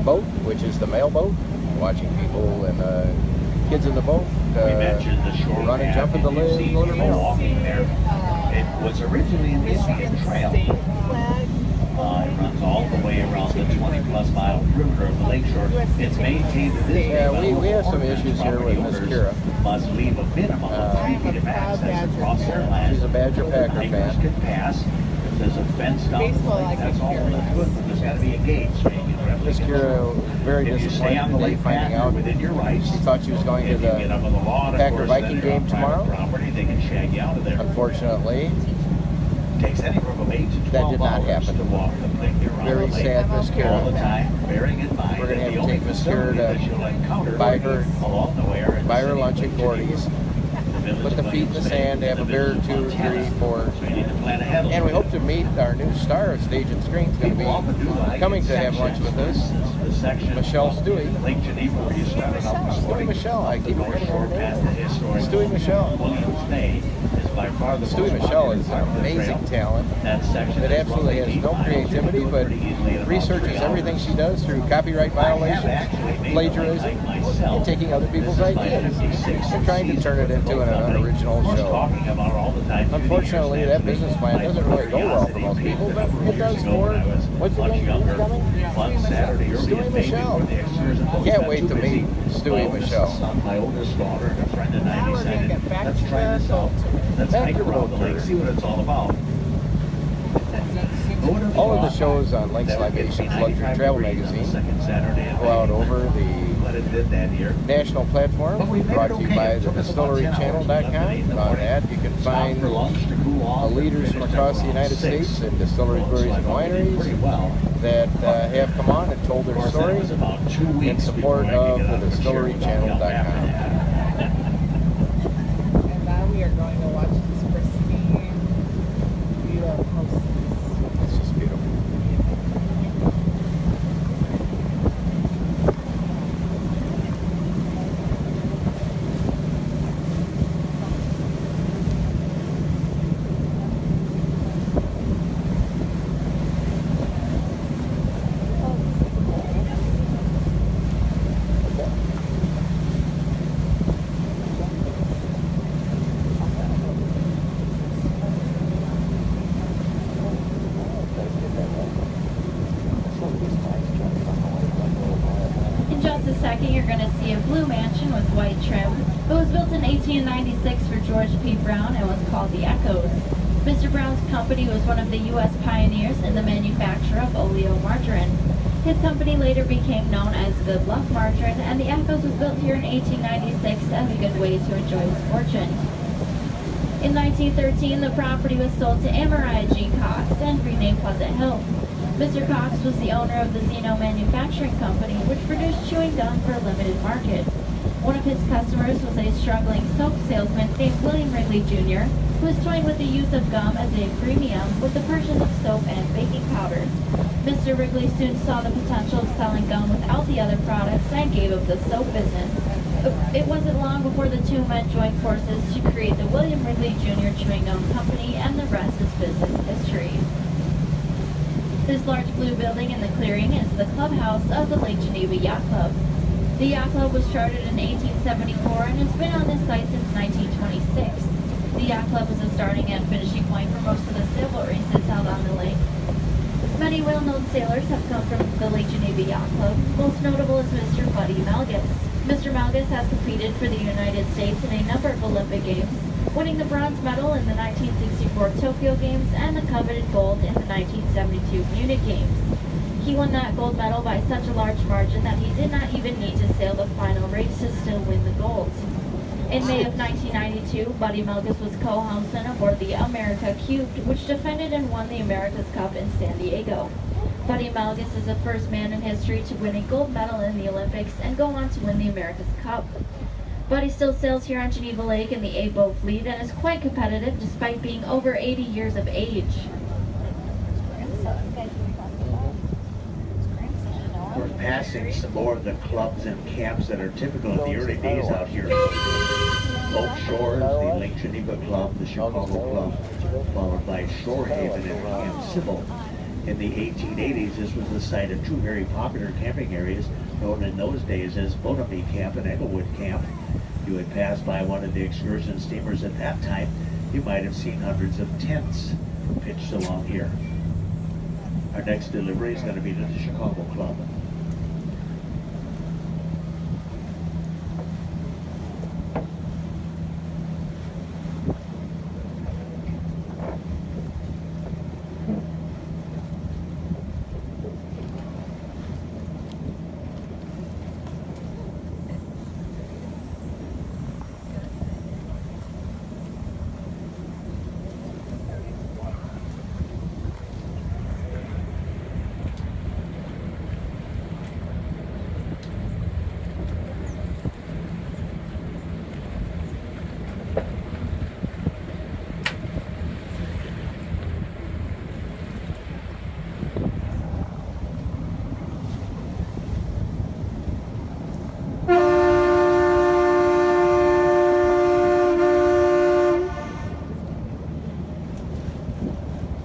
boat, which is the mail boat, watching people and kids in the boat run and jump in the litter mail. Walking there. It was originally an Indian trail. It runs all the way around the 20-plus mile perimeter of the lakeshore. It's maintained to this day. Yeah, we have some issues here with Miss Kira. Must leave a minimum of 3 feet of access across their land. She's a Badger Packer fan. Can pass. If there's a fence down the lake, that's all well and good, but there's got to be a gate. So you can Miss Kira very disappointed today finding out within your rights. She thought she was going to the Packer Viking game tomorrow. Property, they can shag you out of there. Unfortunately, takes anywhere from 8 to 12 that did not happen. To walk the lake around Very the lake sad, Miss Kira. all the time, bearing in mind We're going to have to the take Miss Kira to buy her lunch at Gordy's, put the feet in the sand, have a beer or 2 or 3, 4, and we hope to meet our new star of Stage and Screen. Is going to be coming to have lunch with us, Michelle Stewie. Stewie Michelle, I keep forgetting her name. Stewie Michelle. Stewie Michelle is an amazing talent that absolutely has no creativity, but researches everything she does through copyright violations, plagiarism, and taking other people's ideas and trying to turn it into an original show. Unfortunately, that business plan doesn't really go well for most people, but it does for, what's the name who's coming? Stewie Michelle. Can't wait to meet Stewie Michelle. My oldest daughter and a friend of 90 decided, let's try this out. Let's hike around the lake, see what it's all about. All of the shows on Lakes Libations Luxury Travel Magazine go out over the national platform, brought to you by the distillerychannel.com. On that, you can find leaders from across the United States and distilleries, breweries, and wineries that have come on and told their stories in support of the distillerychannel.com. And now we are going to watch this pristine view of Hostess. It's just beautiful. In just a second, you're going to see a blue mansion with white trim. It was built in 1896 for George P. Brown and was called the Echoes. Mr. Brown's company was one of the U.S. pioneers in the manufacture of oleomargarine. His company later became known as Good Luck Margarine, and the Echoes was built here in 1896 as a good way to enjoy his fortune. In 1913, the property was sold to Amariah G. Cox and renamed Pleasant Hill. Mr. Cox was the owner of the Zeno Manufacturing Company, which produced chewing gum for a limited market. One of his customers was a struggling soap salesman named William Wrigley Jr., who was toying with the use of gum as a premium with the purchase of soap and baking powder. Mr. Wrigley soon saw the potential of selling gum without the other products and gave up the soap business. It wasn't long before the two men joined forces to create the William Wrigley Jr. Chewing Gum Company, and the rest is business history. This large blue building in the clearing is the clubhouse of the Lake Geneva Yacht Club. The yacht club was chartered in 1874 and has been on this site since 1926. The yacht club is a starting and finishing point for most of the sailboat races held on the lake. Many well-known sailors have come from the Lake Geneva Yacht Club. Most notable is Mr. Buddy Malgus. Mr. Malgus has competed for the United States in a number of Olympic Games, winning the bronze medal in the 1964 Tokyo Games and the coveted gold in the 1972 Munich Games. He won that gold medal by such a large margin that he did not even need to sail the final race to still win the gold. In May of 1992, Buddy Malgus was co-helmsman aboard the America Cubed, which defended and won the America's Cup in San Diego. Buddy Malgus is the first man in history to win a gold medal in the Olympics and go on to win the America's Cup. Buddy still sails here on Geneva Lake in the 8-boat fleet and is quite competitive despite being over 80 years of age. We're passing some more of the clubs and camps that are typical of the early days out here. Oak Shores, the Lake Geneva Club, the Chicago Club, followed by Shore Haven and Camp Civil. In the 1880s, this was the site of two very popular camping areas known in those days as Bonamy Camp and Englewood Camp. You would pass by one of the excursion steamers at that time, you might have seen hundreds of tents pitched along here. Our next delivery is going to be to the Chicago Club.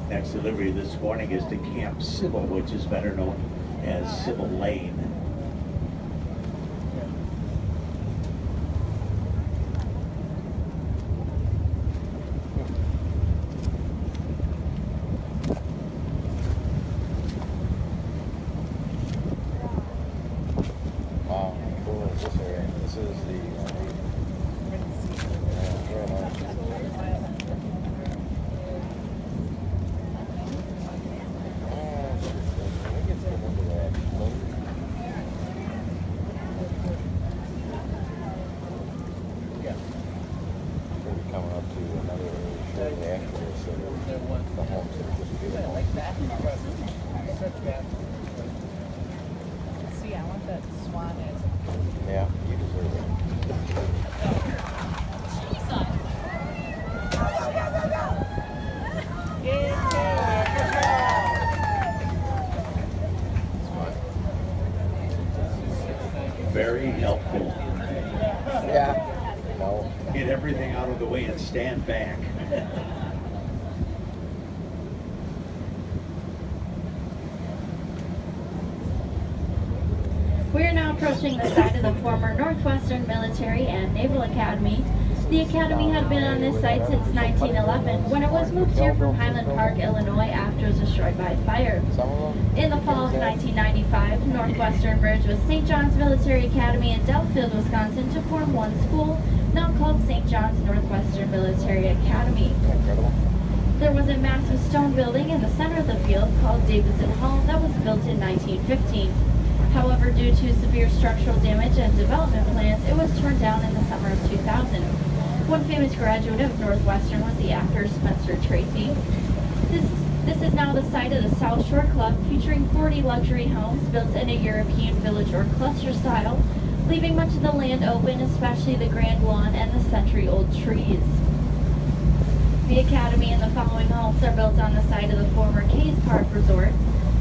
Next delivery this morning is to Camp Sybil, which is better known as Sybil Lane. Wow, cool is this area? This is the very nice. Coming up to another area shortly after this, so the homes are just beautiful. See, I want that swan as Yeah, you deserve it. Very helpful. Yeah. No. Get everything out of the way and stand back. We are now approaching the site of the former Northwestern Military and Naval Academy. The academy had been on this site since 1911, when it was moved here from Highland Park, Illinois, after it was destroyed by fire. Some of them. In the fall of 1995, Northwestern merged with St. John's Military Academy in Delafield, Wisconsin to form one school, now called St. John's Northwestern Military Academy. Incredible. There was a massive stone building in the center of the field called Davidson Hall that was built in 1915. However, due to severe structural damage and development plans, it was torn down in the summer of 2000. One famous graduate of Northwestern was the actor Spencer Tracy. This is now the site of the South Shore Club, featuring 40 luxury homes built in a European village or cluster style, leaving much of the land open, especially the grand lawn and the century-old trees. The Academy and the following homes are built on the site of the former Cays Park Resort.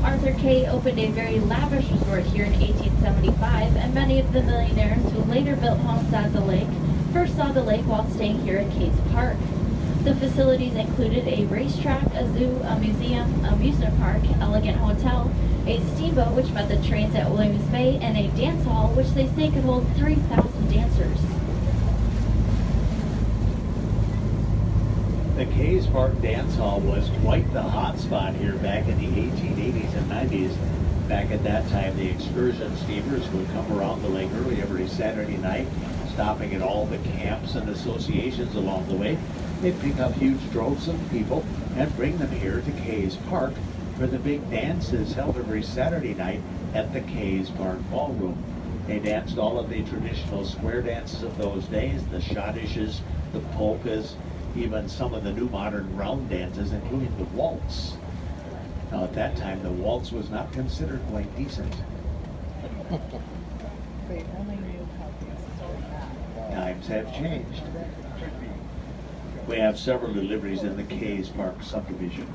Arthur Kay opened a very lavish resort here in 1875, and many of the millionaires who later built homes at the lake first saw the lake while staying here at Cays Park. The facilities included a racetrack, a zoo, a museum, amusement park, elegant hotel, a steamboat which met the trains at Williams Bay, and a dance hall which they say could hold 3,000 dancers. The Cays Park Dance Hall was quite the hot spot here back in the 1880s and 90s. Back at that time, the excursion steamers would come around the lake early every Saturday night, stopping at all the camps and associations along the way. They'd pick up huge droves of people and bring them here to Cays Park for the big dances held every Saturday night at the Cays Park Ballroom. They danced all of the traditional square dances of those days, the schottisches, the polkas, even some of the new modern round dances, including the waltz. Now at that time, the waltz was not considered quite decent. they only knew how to Times have changed. We have several deliveries in the Cays Park subdivision.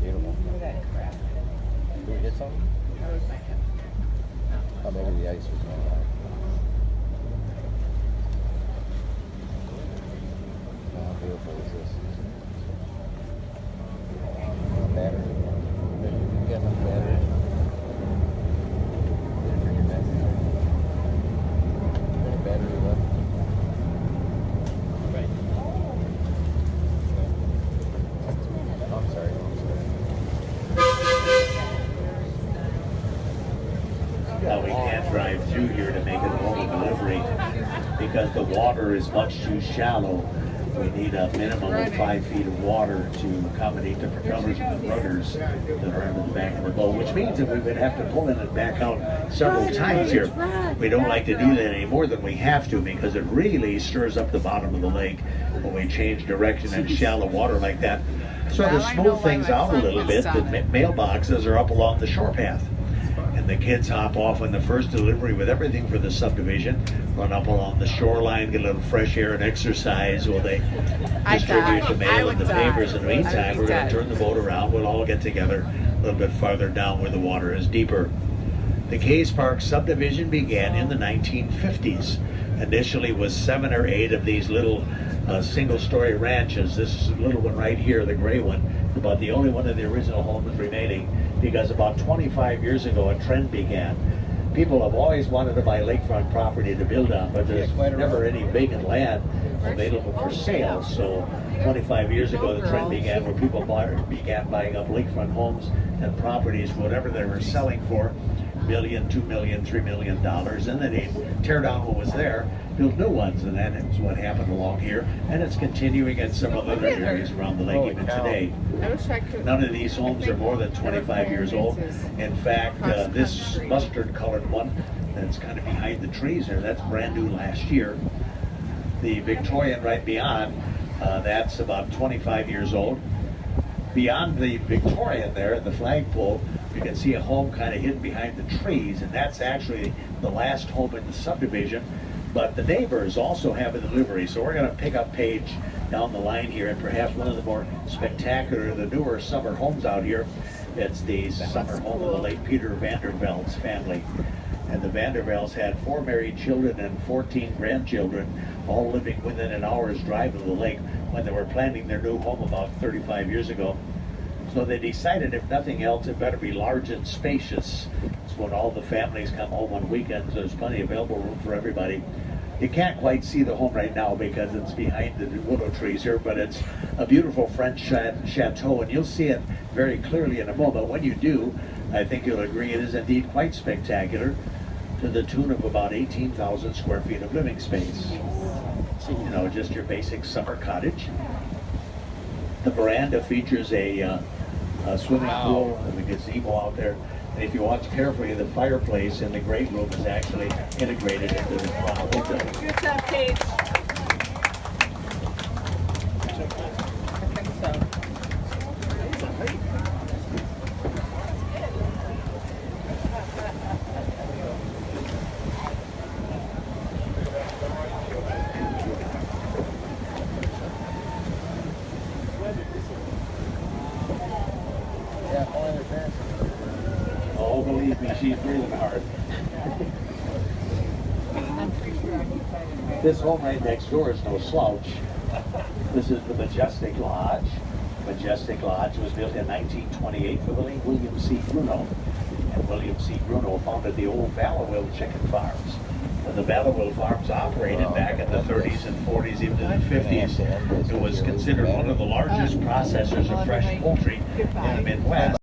Beautiful. Look at that crap. Did we hit something? That was my hand. Oh, maybe the ice was going on. beautiful is this? A battery. You got enough battery? Get it for your neck. Any battery left? Right. I'm sorry. Now we can't drive through here to make it a home delivery because the water is much too shallow. We need a minimum of 5 feet of water to accommodate the propellers and the rudders that are under the back of the boat, which means that we would have to pull in and back out several times here. We don't like to do that any more than we have to because it really stirs up the bottom of the lake when we change direction in shallow water like that. So to smooth things out a little bit, the mailboxes are up along the shore path. And the kids hop off on the first delivery with everything for the subdivision, run up along the shoreline, get a little fresh air and exercise while they distribute the mail and the papers. In the meantime, we're going to turn the boat around. We'll all get together a little bit farther down where the water is deeper. The Case Park subdivision began in the 1950s. Initially was 7 or 8 of these little single-story ranches. This little one right here, the gray one, is about the only one of the original homes remaining, because about 25 years ago a trend began. People have always wanted to buy lakefront property to build on, but there's never any vacant land available for sale. So 25 years ago the trend began where people began buying up lakefront homes and properties, whatever they were selling for, $1 million, $2 million, $3 million, and then they tear down what was there, build new ones, and that is what happened along here, and it's continuing in several other areas around the lake even today. I wish I could. None of these homes are more than 25 years old. In fact, this mustard-colored one that's kind of behind the trees there, that's brand new last year. The Victorian right beyond, that's about 25 years old. Beyond the Victorian there, the flagpole, you can see a home kind of hidden behind the trees, and that's actually the last home in the subdivision. But the neighbors also have a delivery, so we're going to pick up page down the line here, and perhaps one of the more spectacular, the newer summer homes out here. It's the summer home of the late Peter Vandervelt's family. And the Vandervelts had 4 married children and 14 grandchildren, all living within an hour's drive of the lake when they were planning their new home about 35 years ago. So they decided, if nothing else, it better be large and spacious. So when all the families come home on weekends, there's plenty of available room for everybody. You can't quite see the home right now because it's behind the willow trees here, but it's a beautiful French chateau, and you'll see it very clearly in a moment. When you do, I think you'll agree it is indeed quite spectacular, to the tune of about 18,000 square feet of living space. You know, just your basic summer cottage. The veranda features a swimming pool and a gazebo out there. And if you watch carefully, the fireplace in the great room is actually integrated into the front window. Good job, Paige. I think so. Yeah, only their parents. Oh, believe me, she's breathing hard. This home right next door is no slouch. This is the Majestic Lodge. Majestic Lodge was built in 1928 for the late William C. Bruno. And William C. Bruno founded the old Vallowill chicken farms. And the Vallowill farms operated back in the 30s and 40s, even in the 50s. It was considered one of the largest processors of fresh poultry in the Midwest.